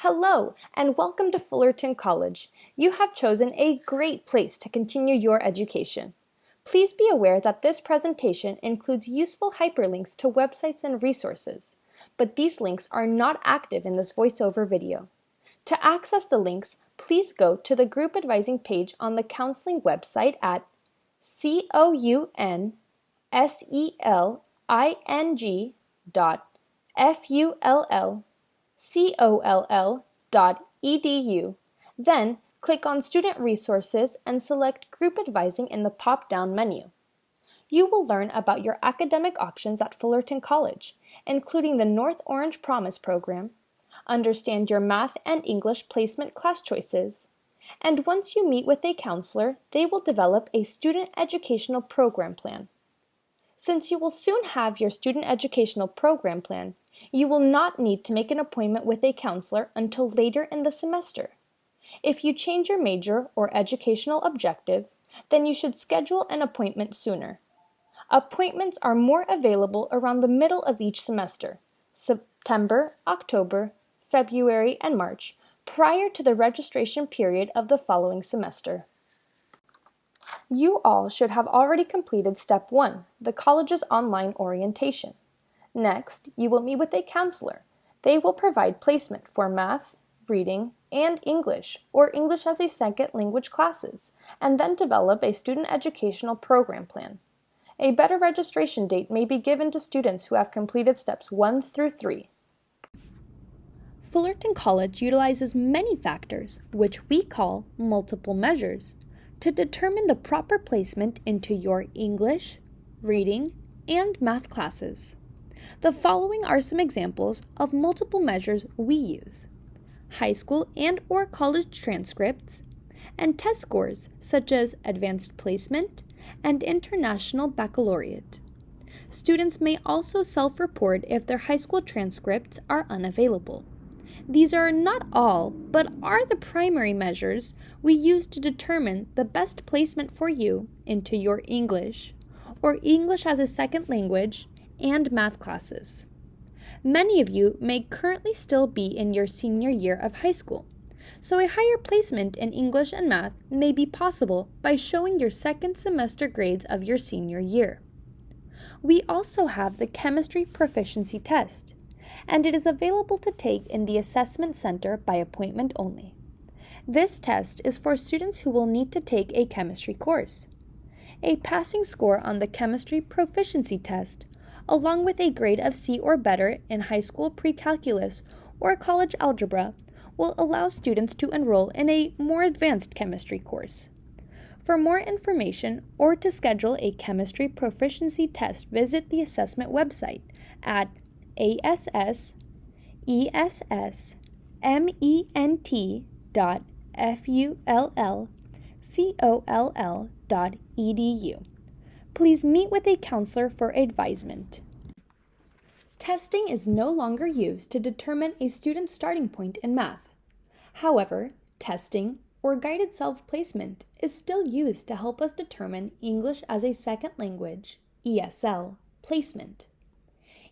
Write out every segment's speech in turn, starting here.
Hello, and welcome to Fullerton College. You have chosen a great place to continue your education. Please be aware that this presentation includes useful hyperlinks to websites and resources, but these links are not active in this voiceover video. To access the links, please go to the Group Advising page on the counseling website at counseling.full.edu. Then, click on Student Resources and select Group Advising in the pop-down menu. You will learn about your academic options at Fullerton College, including the North Orange Promise program, understand your math and English placement class choices, and once you meet with a counselor, they will develop a student educational program plan. Since you will soon have your student educational program plan, you will not need to make an appointment with a counselor until later in the semester. If you change your major or educational objective, then you should schedule an appointment sooner. Appointments are more available around the middle of each semester, September, October, February, and March, prior to the registration period of the following semester. You all should have already completed Step 1, the college's online orientation. Next, you will meet with a counselor. They will provide placement for math, reading, and English, or English as a second language classes, and then develop a student educational program plan. A better registration date may be given to students who have completed Steps 1 through 3. Fullerton College utilizes many factors, which we call multiple measures, to determine the proper placement into your English, reading, and math classes. The following are some examples of multiple measures we use: high school and/or college transcripts, and test scores such as advanced placement and international baccalaureate. Students may also self-report if their high school transcripts are unavailable. These are not all, but are the primary measures we use to determine the best placement for you into your English, or English as a second language, and math classes. Many of you may currently still be in your senior year of high school, so a higher placement in English and math may be possible by showing your second semester grades of your senior year. We also have the Chemistry Proficiency Test, and it is available to take in the assessment center by appointment only. This test is for students who will need to take a chemistry course. A passing score on the Chemistry Proficiency Test, along with a grade of C or better in high school pre-calculus or college algebra, will allow students to enroll in a more advanced chemistry course. For more information or to schedule a Chemistry Proficiency Test, visit the assessment website at assessment.fullcoll.edu. Please meet with a counselor for advisement. Testing is no longer used to determine a student's starting point in math. However, testing or guided self-placement is still used to help us determine English as a second language, ESL, placement.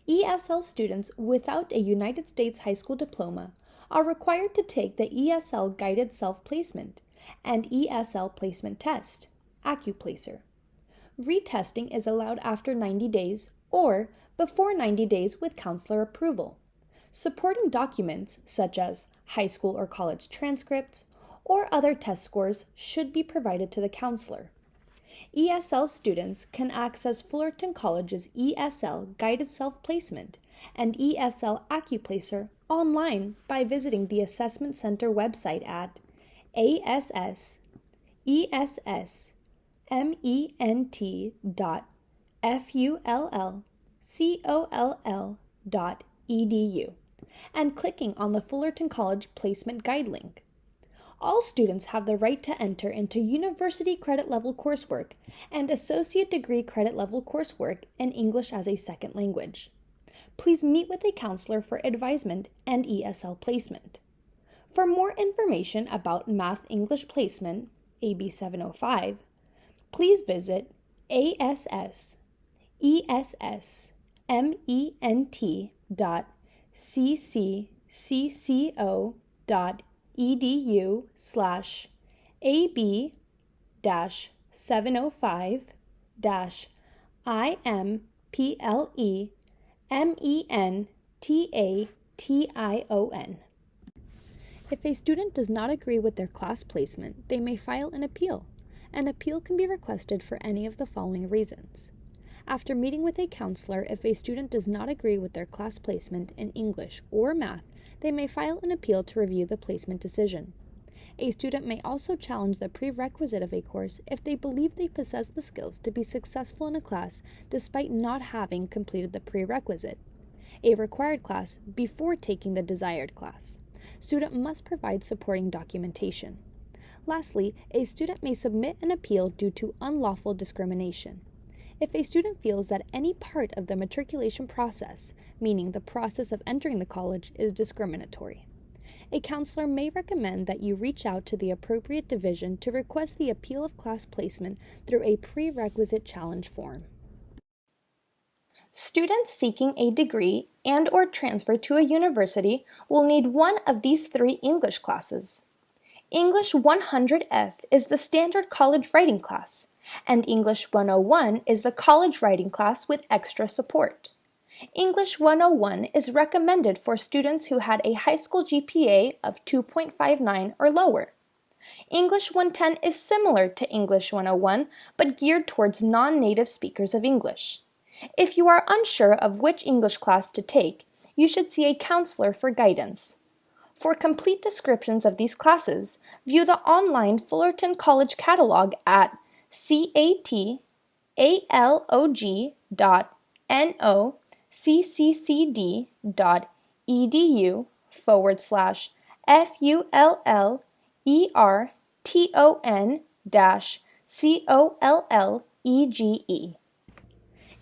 ESL students without a United States high school diploma are required to take the ESL Guided Self-Placement and ESL Placement Test, AccuPlacer. Retesting is allowed after 90 days or before 90 days with counselor approval. Supporting documents such as high school or college transcripts or other test scores should be provided to the counselor. ESL students can access Fullerton College's ESL Guided Self-Placement and ESL AccuPlacer online by visiting the Assessment Center website at assessment.fullcoll.edu and clicking on the Fullerton College Placement Guide link. All students have the right to enter into university credit level coursework and associate degree credit level coursework in English as a second language. Please meet with a counselor for advisement and ESL placement. For more information about Math English Placement, AB 705, please visit assessment.ccccco.edu. ab-705-IMPLEmentation. If a student does not agree with their class placement, they may file an appeal. An appeal can be requested for any of the following reasons. After meeting with a counselor, if a student does not agree with their class placement in English or math, they may file an appeal to review the placement decision. A student may also challenge the prerequisite of a course if they believe they possess the skills to be successful in a class despite not having completed the prerequisite, a required class, before taking the desired class. Student must provide supporting documentation. Lastly, a student may submit an appeal due to unlawful discrimination. If a student feels that any part of the matriculation process, meaning the process of entering the college, is discriminatory, a counselor may recommend that you reach out to the appropriate division to request the appeal of class placement through a prerequisite challenge form. Students seeking a degree and/or transfer to a university will need one of these 3 English classes. English 100F is the standard college writing class, and English 101 is the college writing class with extra support. English 101 is recommended for students who had a high school GPA of 2.59 or lower. English 110 is similar to English 101, but geared towards non-native speakers of English. If you are unsure of which English class to take, you should see a counselor for guidance. For complete descriptions of these classes, view the online Fullerton College catalog at catalogue.no.ccc.edu/fullerton-college.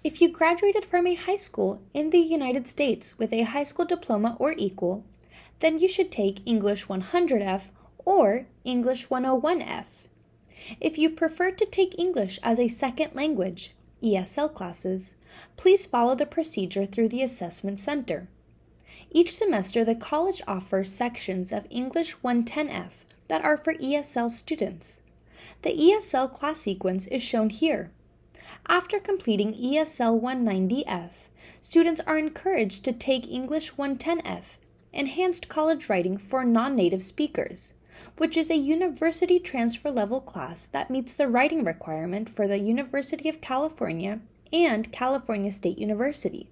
If you graduated from a high school in the United States with a high school diploma or equal, then you should take English 100F or English 101F. If you prefer to take English as a second language, ESL classes, please follow the procedure through the Assessment Center. Each semester, the college offers sections of English 110F that are for ESL students. The ESL class sequence is shown here. After completing ESL 190F, students are encouraged to take English 110F, Enhanced College Writing for Non-Native Speakers, which is a university transfer level class that meets the writing requirement for the University of California and California State University.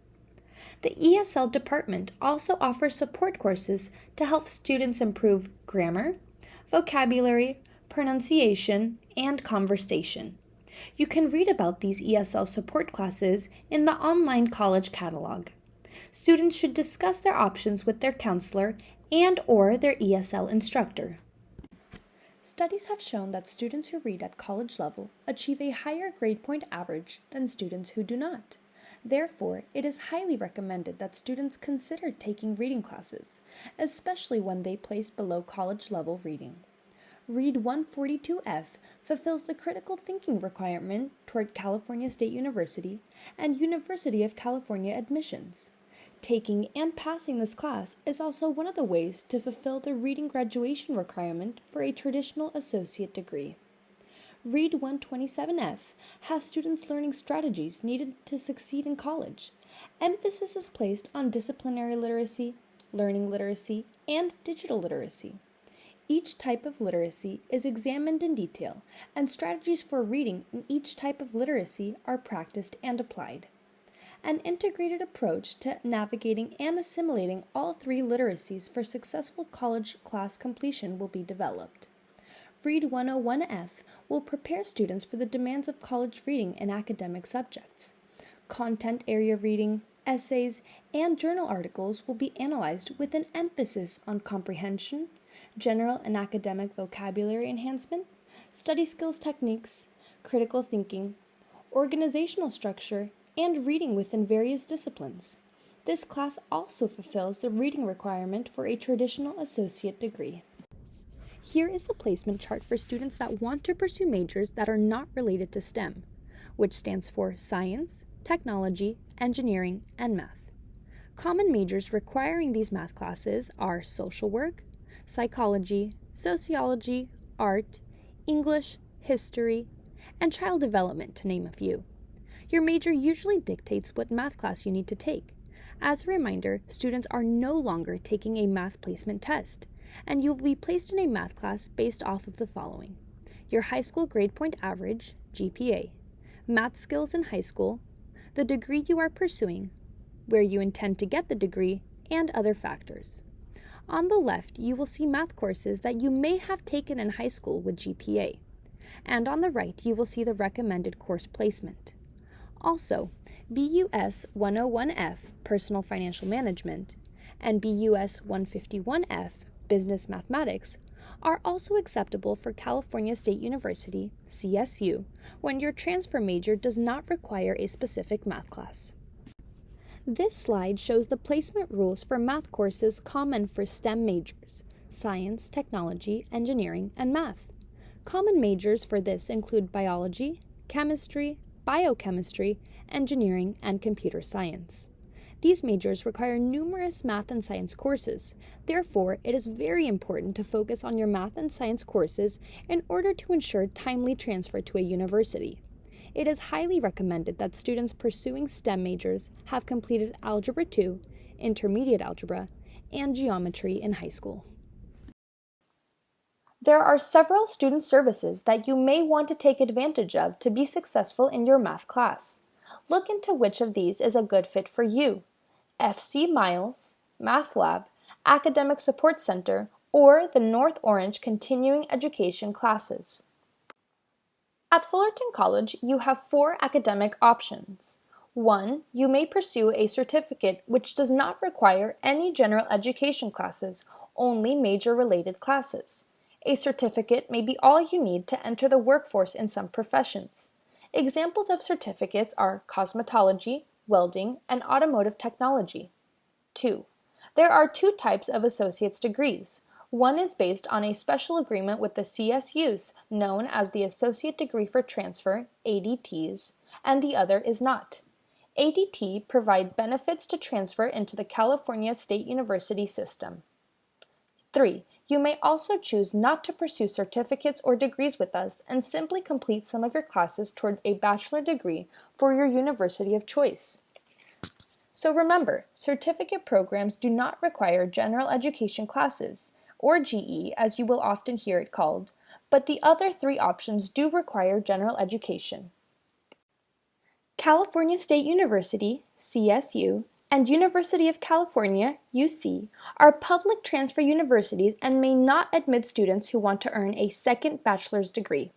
The ESL department also offers support courses to help students improve grammar, vocabulary, pronunciation, and conversation. You can read about these ESL support classes in the online college catalog. Students should discuss their options with their counselor and/or their ESL instructor. Studies have shown that students who read at college level achieve a higher grade point average than students who do not. Therefore, it is highly recommended that students consider taking reading classes, especially when they place below college level reading. Read 142F fulfills the critical thinking requirement toward California State University and University of California admissions. Taking and passing this class is also one of the ways to fulfill the reading graduation requirement for a traditional associate degree. Read 127F has students learning strategies needed to succeed in college. Emphasis is placed on disciplinary literacy, learning literacy, and digital literacy. Each type of literacy is examined in detail, and strategies for reading in each type of literacy are practiced and applied. An integrated approach to navigating and assimilating all 3 literacies for successful college class completion will be developed. Read 101F will prepare students for the demands of college reading in academic subjects. Content area reading, essays, and journal articles will be analyzed with an emphasis on comprehension, general and academic vocabulary enhancement, study skills techniques, critical thinking, organizational structure, and reading within various disciplines. This class also fulfills the reading requirement for a traditional associate degree. Here is the placement chart for students that want to pursue majors that are not related to STEM, which stands for Science, Technology, Engineering, and Math. Common majors requiring these math classes are social work, psychology, sociology, art, English, history, and child development, to name a few. Your major usually dictates what math class you need to take. As a reminder, students are no longer taking a math placement test, and you will be placed in a math class based off of the following: your high school grade point average, GPA, math skills in high school, the degree you are pursuing, where you intend to get the degree, and other factors. On the left, you will see math courses that you may have taken in high school with GPA, and on the right, you will see the recommended course placement. Also, BUS 101F, Personal Financial Management, and BUS 151F, Business Mathematics, are also acceptable for California State University, CSU, when your transfer major does not require a specific math class. This slide shows the placement rules for math courses common for STEM majors: science, technology, engineering, and math. Common majors for this include biology, chemistry, biochemistry, engineering, and computer science. These majors require numerous math and science courses. Therefore, it is very important to focus on your math and science courses in order to ensure timely transfer to a university. It is highly recommended that students pursuing STEM majors have completed Algebra 2, Intermediate Algebra, and Geometry in high school. There are several student services that you may want to take advantage of to be successful in your math class. Look into which of these is a good fit for you: FC Miles, Math Lab, Academic Support Center, or the North Orange Continuing Education classes. At Fullerton College, you have 4 academic options. 1. You may pursue a certificate which does not require any general education classes, only major-related classes. A certificate may be all you need to enter the workforce in some professions. Examples of certificates are cosmetology, welding, and automotive technology. 2. There are 2 types of associate's degrees. One is based on a special agreement with the CSUs, known as the Associate Degree for Transfer, ADTs, and the other is not. ADT provide benefits to transfer into the California State University system. 3. You may also choose not to pursue certificates or degrees with us and simply complete some of your classes toward a bachelor degree for your university of choice. So remember, certificate programs do not require general education classes, or GE as you will often hear it called, but the other 3 options do require general education. California State University, CSU, and University of California, UC, are public transfer universities and may not admit students who want to earn a second bachelor's degree.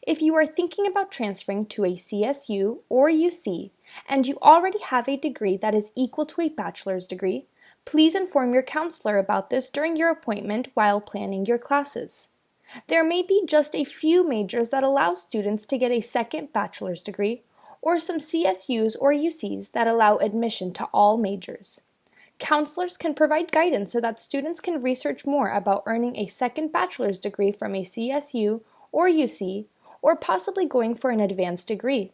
If you are thinking about transferring to a CSU or UC, and you already have a degree that is equal to a bachelor's degree, please inform your counselor about this during your appointment while planning your classes. There may be just a few majors that allow students to get a second bachelor's degree, or some CSUs or UCs that allow admission to all majors. Counselors can provide guidance so that students can research more about earning a second bachelor's degree from a CSU or UC, or possibly going for an advanced degree.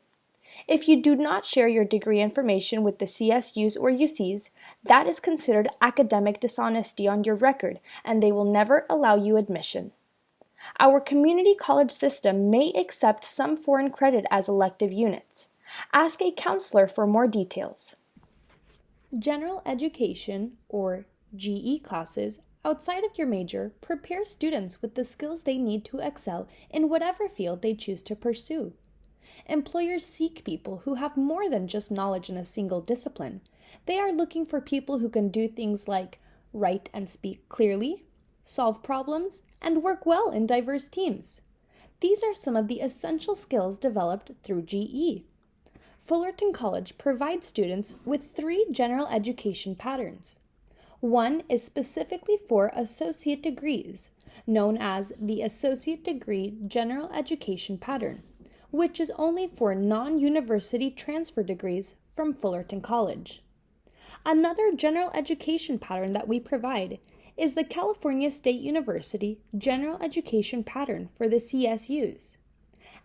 If you do not share your degree information with the CSUs or UCs, that is considered academic dishonesty on your record, and they will never allow you admission. Our community college system may accept some foreign credit as elective units. Ask a counselor for more details. General education, or GE classes, outside of your major prepare students with the skills they need to excel in whatever field they choose to pursue. Employers seek people who have more than just knowledge in a single discipline. They are looking for people who can do things like write and speak clearly, solve problems, and work well in diverse teams. These are some of the essential skills developed through GE. Fullerton College provides students with 3 general education patterns. One is specifically for associate degrees, known as the Associate Degree General Education Pattern, which is only for non-university transfer degrees from Fullerton College. Another general education pattern that we provide is the California State University General Education Pattern for the CSUs.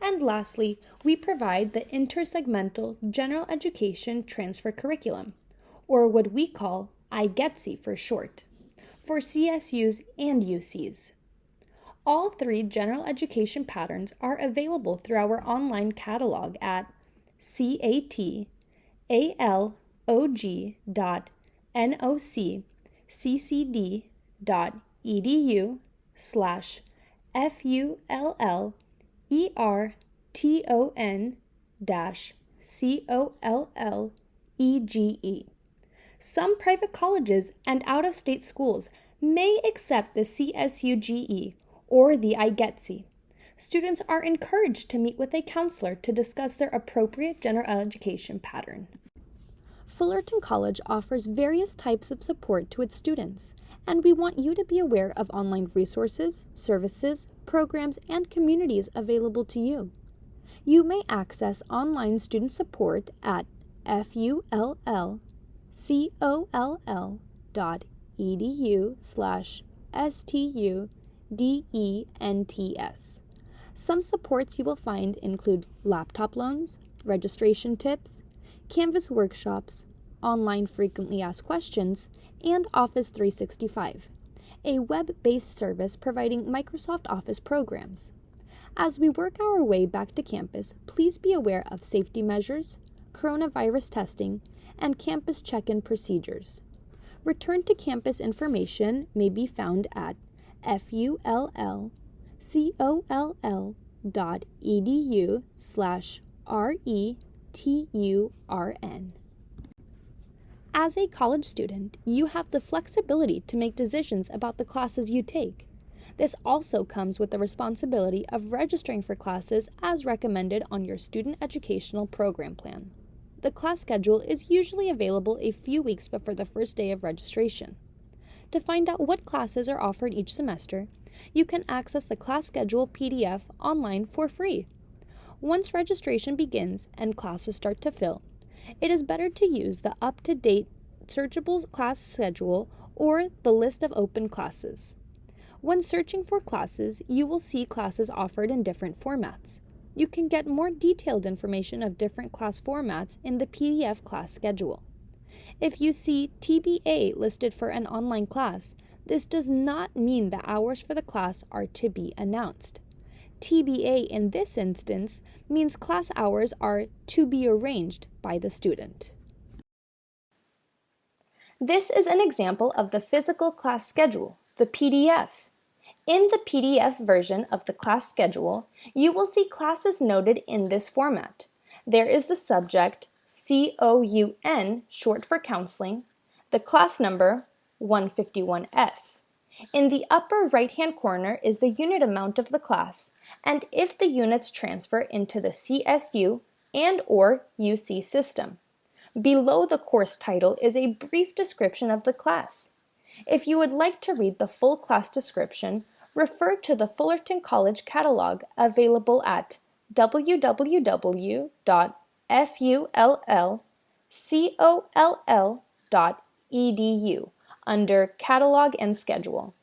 And lastly, we provide the Intersegmental General Education Transfer Curriculum, or what we call IGETC for short. for CSUs and UCs. All three general education patterns are available through our online catalog at catalog.fullerton-college. Some private colleges and out-of-state schools may accept the CSUGE or the IGETC. Students are encouraged to meet with a counselor to discuss their appropriate general education pattern. Fullerton College offers various types of support to its students, and we want you to be aware of online resources, services, programs, and communities available to you. You may access online student support at fullcoll.edu/students. Some supports you will find include laptop loans, registration tips, Canvas workshops, online frequently asked questions, and Office 365, a web-based service providing Microsoft Office programs. As we work our way back to campus, please be aware of safety measures, coronavirus testing, and campus check-in procedures. Return to campus information may be found at fullcoll.edu/return. As a college student, you have the flexibility to make decisions about the classes you take. This also comes with the responsibility of registering for classes as recommended on your student educational program plan. The class schedule is usually available a few weeks before the first day of registration. To find out what classes are offered each semester, you can access the class schedule PDF online for free. Once registration begins and classes start to fill, it is better to use the up-to-date searchable class schedule or the list of open classes. When searching for classes, you will see classes offered in different formats. You can get more detailed information of different class formats in the PDF class schedule. If you see TBA listed for an online class, this does not mean the hours for the class are to be announced. TBA in this instance means class hours are to be arranged by the student. This is an example of the physical class schedule, the PDF. In the PDF version of the class schedule, you will see classes noted in this format. There is the subject COUN, short for counseling, the class number 151F. In the upper right-hand corner is the unit amount of the class, and if the units transfer into the CSU and/or UC system. Below the course title is a brief description of the class. If you would like to read the full class description, refer to the Fullerton College catalog available at www.fullcoll.edu under Catalog and Schedule.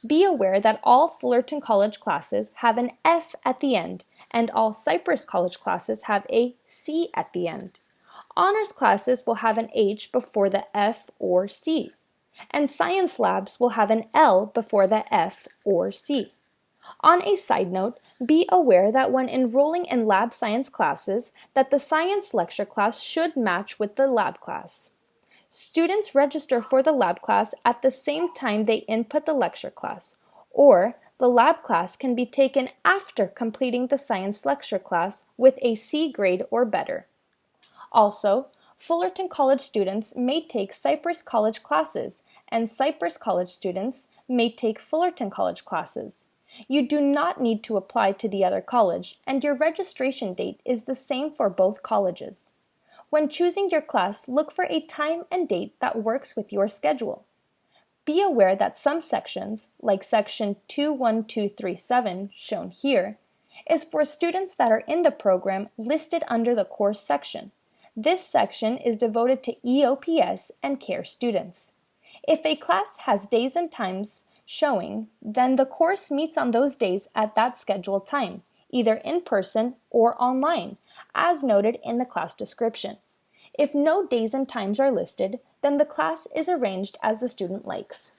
Be aware that all Fullerton College classes have an F at the end, and all Cypress College classes have a C at the end. Honors classes will have an H before the F or C, and science labs will have an L before the F or C. On a side note, be aware that when enrolling in lab science classes, that the science lecture class should match with the lab class. Students register for the lab class at the same time they input the lecture class, or the lab class can be taken after completing the science lecture class with a C grade or better. Also, Fullerton College students may take Cypress College classes, and Cypress College students may take Fullerton College classes. You do not need to apply to the other college, and your registration date is the same for both colleges. When choosing your class, look for a time and date that works with your schedule. Be aware that some sections, like section 21237 shown here, is for students that are in the program listed under the course section. This section is devoted to EOPS and CARE students. If a class has days and times showing, then the course meets on those days at that scheduled time, either in person or online, as noted in the class description. If no days and times are listed, then the class is arranged as the student likes.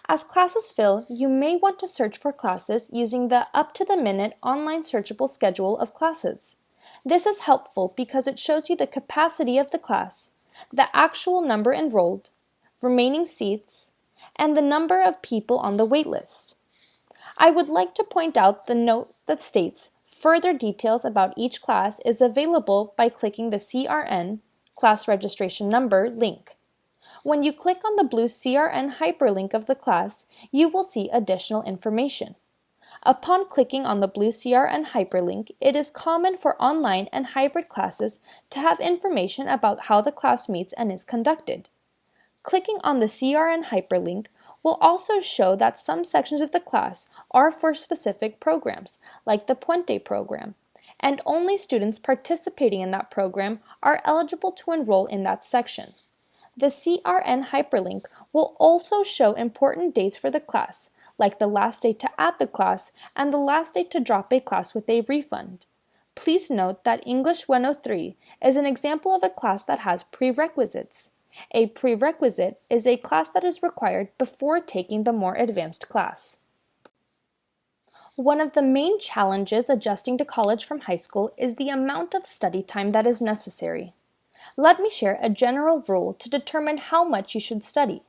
As classes fill, you may want to search for classes using the up-to-the-minute online searchable schedule of classes. This is helpful because it shows you the capacity of the class, the actual number enrolled, remaining seats, and the number of people on the waitlist. I would like to point out the note that states further details about each class is available by clicking the CRN, Class Registration Number, link. When you click on the blue CRN hyperlink of the class, you will see additional information. Upon clicking on the blue CRN hyperlink, it is common for online and hybrid classes to have information about how the class meets and is conducted. Clicking on the CRN hyperlink will also show that some sections of the class are for specific programs, like the Puente program, and only students participating in that program are eligible to enroll in that section. The CRN hyperlink will also show important dates for the class, like the last day to add the class and the last day to drop a class with a refund. Please note that English 103 is an example of a class that has prerequisites. A prerequisite is a class that is required before taking the more advanced class. One of the main challenges adjusting to college from high school is the amount of study time that is necessary. Let me share a general rule to determine how much you should study.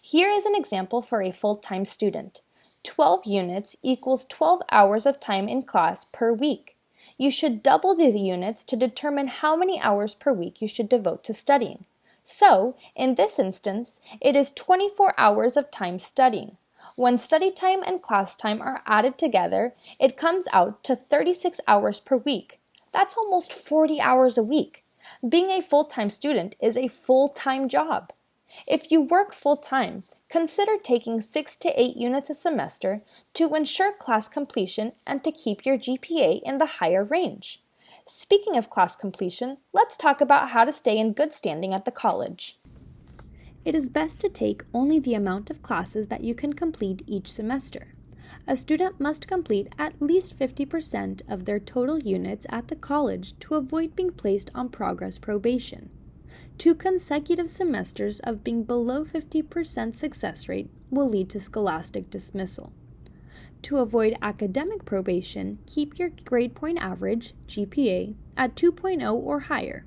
Here is an example for a full-time student. 12 units equals 12 hours of time in class per week. You should double the units to determine how many hours per week you should devote to studying. So, in this instance, it is 24 hours of time studying. When study time and class time are added together, it comes out to 36 hours per week. That's almost 40 hours a week. Being a full-time student is a full-time job. If you work full-time, consider taking 6 to 8 units a semester to ensure class completion and to keep your GPA in the higher range. Speaking of class completion, let's talk about how to stay in good standing at the college. It is best to take only the amount of classes that you can complete each semester. A student must complete at least 50% of their total units at the college to avoid being placed on progress probation. 2 consecutive semesters of being below 50% success rate will lead to scholastic dismissal. To avoid academic probation, keep your grade point average, GPA, at 2.0 or higher.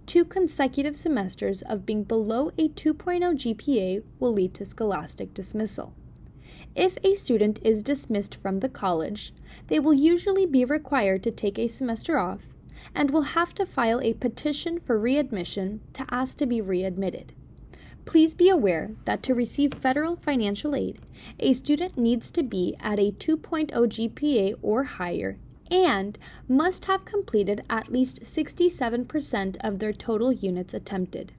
2 consecutive semesters of being below a 2.0 GPA will lead to scholastic dismissal. If a student is dismissed from the college, they will usually be required to take a semester off and will have to file a petition for readmission to ask to be readmitted. Please be aware that to receive federal financial aid, a student needs to be at a 2.0 GPA or higher and must have completed at least 67% of their total units attempted.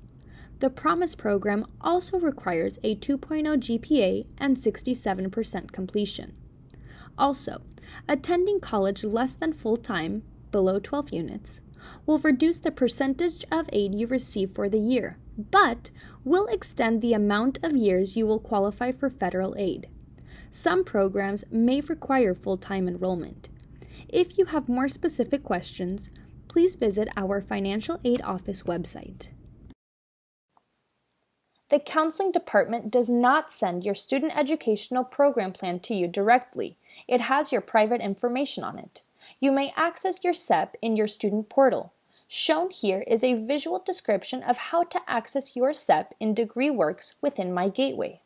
The Promise program also requires a 2.0 GPA and 67% completion. Also, attending college less than full-time, below 12 units, will reduce the percentage of aid you receive for the year, but will extend the amount of years you will qualify for federal aid. Some programs may require full-time enrollment. If you have more specific questions, please visit our financial aid office website. The counseling department does not send your student educational program plan to you directly. It has your private information on it. You may access your SEP in your student portal. Shown here is a visual description of how to access your SEP in DegreeWorks within My Gateway.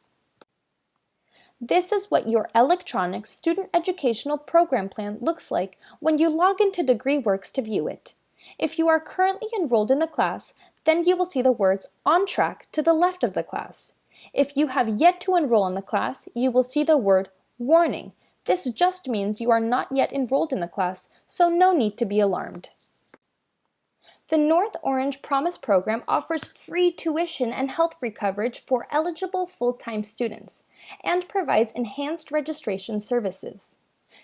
This is what your electronic student educational program plan looks like when you log into DegreeWorks to view it. If you are currently enrolled in the class, then you will see the words "On Track" to the left of the class. If you have yet to enroll in the class, you will see the word "Warning." This just means you are not yet enrolled in the class, so no need to be alarmed. The North Orange Promise program offers free tuition and health-free coverage for eligible full-time students and provides enhanced registration services.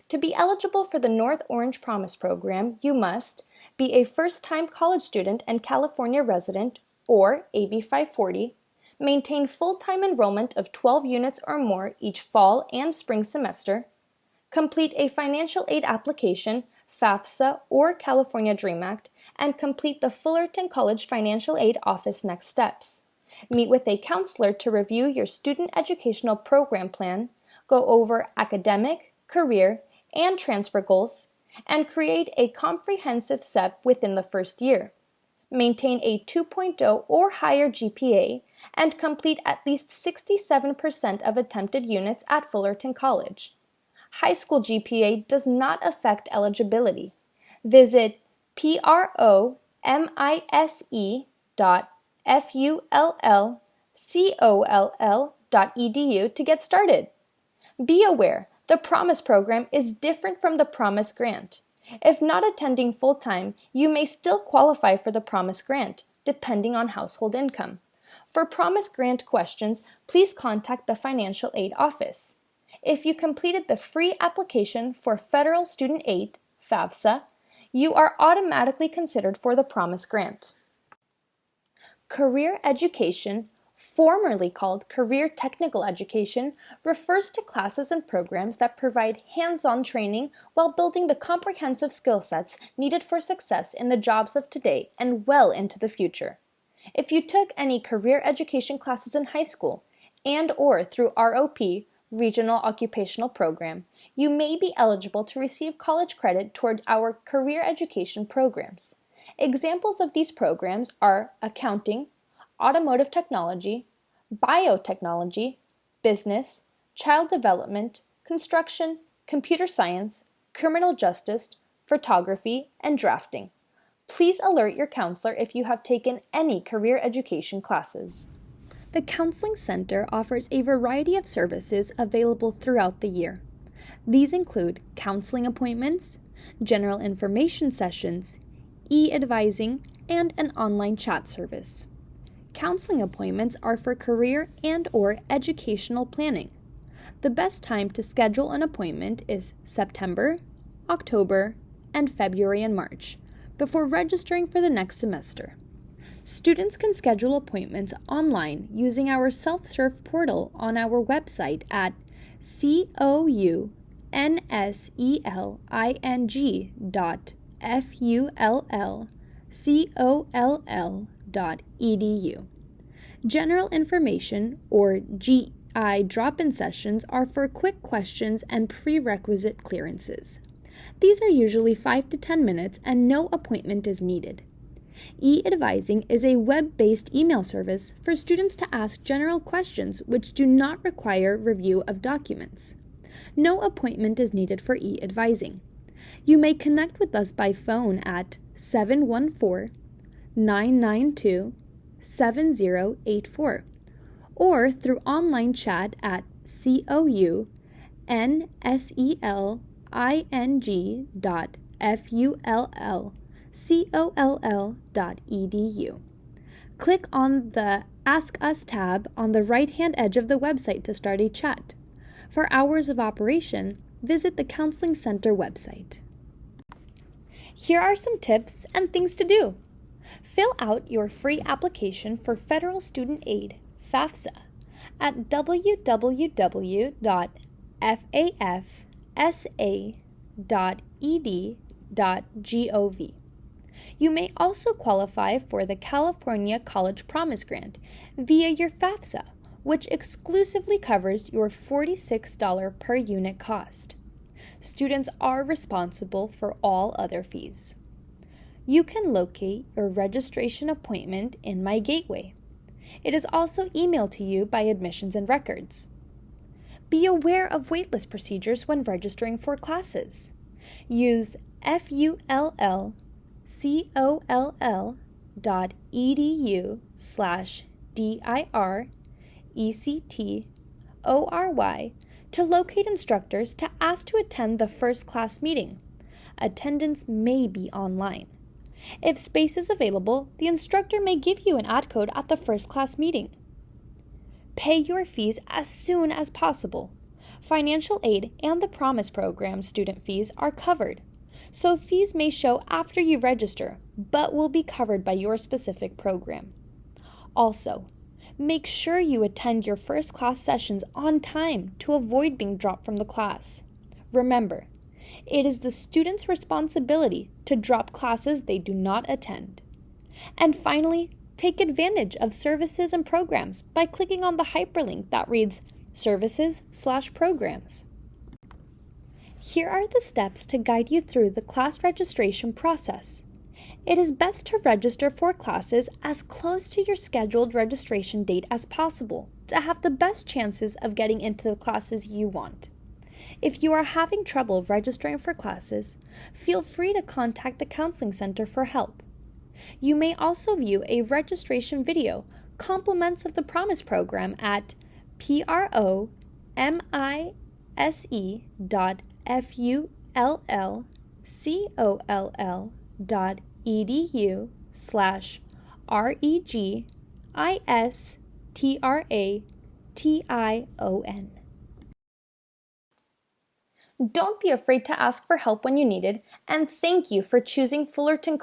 To be eligible for the North Orange Promise program, you must be a first-time college student and California resident, or AB 540, maintain full-time enrollment of 12 units or more each fall and spring semester, complete a financial aid application, FAFSA or California Dream Act, and complete the Fullerton College Financial Aid Office Next Steps. Meet with a counselor to review your student educational program plan, go over academic, career, and transfer goals, and create a comprehensive SEP within the first year. Maintain a 2.0 or higher GPA, and complete at least 67% of attempted units at Fullerton College. High school GPA does not affect eligibility. Visit promise.fullcoll.edu to get started. Be aware, the Promise program is different from the Promise Grant. If not attending full-time, you may still qualify for the Promise Grant, depending on household income. For Promise Grant questions, please contact the Financial Aid Office. If you completed the free application for Federal Student Aid, FAFSA, you are automatically considered for the Promise Grant. Career education, formerly called Career Technical Education, refers to classes and programs that provide hands-on training while building the comprehensive skill sets needed for success in the jobs of today and well into the future. If you took any career education classes in high school and/or through ROP, Regional Occupational Program, you may be eligible to receive college credit toward our career education programs. Examples of these programs are accounting, automotive technology, biotechnology, business, child development, construction, computer science, criminal justice, photography, and drafting. Please alert your counselor if you have taken any career education classes. The Counseling Center offers a variety of services available throughout the year. These include counseling appointments, general information sessions, e-advising, and an online chat service. Counseling appointments are for career and/or educational planning. The best time to schedule an appointment is September, October, and February and March, before registering for the next semester. Students can schedule appointments online using our self-serve portal on our website at counseling.fullcoll.edu. General information, or GI drop-in sessions, are for quick questions and prerequisite clearances. These are usually 5 to 10 minutes and no appointment is needed. E-advising is a web-based email service for students to ask general questions which do not require review of documents. No appointment is needed for e-advising. You may connect with us by phone at 714-992-7084 or through online chat at counseling.fullcoll.edu. Click on the Ask Us tab on the right-hand edge of the website to start a chat. For hours of operation, visit the Counseling Center website. Here are some tips and things to do. Fill out your free application for Federal Student Aid, FAFSA, at www.fafsa.ed.gov. You may also qualify for the California College Promise Grant via your FAFSA, which exclusively covers your $46 per unit cost. Students are responsible for all other fees. You can locate your registration appointment in My Gateway. It is also emailed to you by Admissions and Records. Be aware of waitlist procedures when registering for classes. Use fullcoll.edu/DIRECTORY to locate instructors to ask to attend the first class meeting. Attendance may be online. If space is available, the instructor may give you an ad code at the first class meeting. Pay your fees as soon as possible. Financial aid and the Promise program student fees are covered, so fees may show after you register, but will be covered by your specific program. Also, make sure you attend your first class sessions on time to avoid being dropped from the class. Remember, it is the student's responsibility to drop classes they do not attend. And finally, Take advantage of services and programs by clicking on the hyperlink that reads Services/Programs. Here are the steps to guide you through the class registration process. It is best to register for classes as close to your scheduled registration date as possible to have the best chances of getting into the classes you want. If you are having trouble registering for classes, feel free to contact the Counseling Center for help. You may also view a registration video, Compliments of the Promise program at promise.full.edu/registration. Don't be afraid to ask for help when you need it, and thank you for choosing Fullerton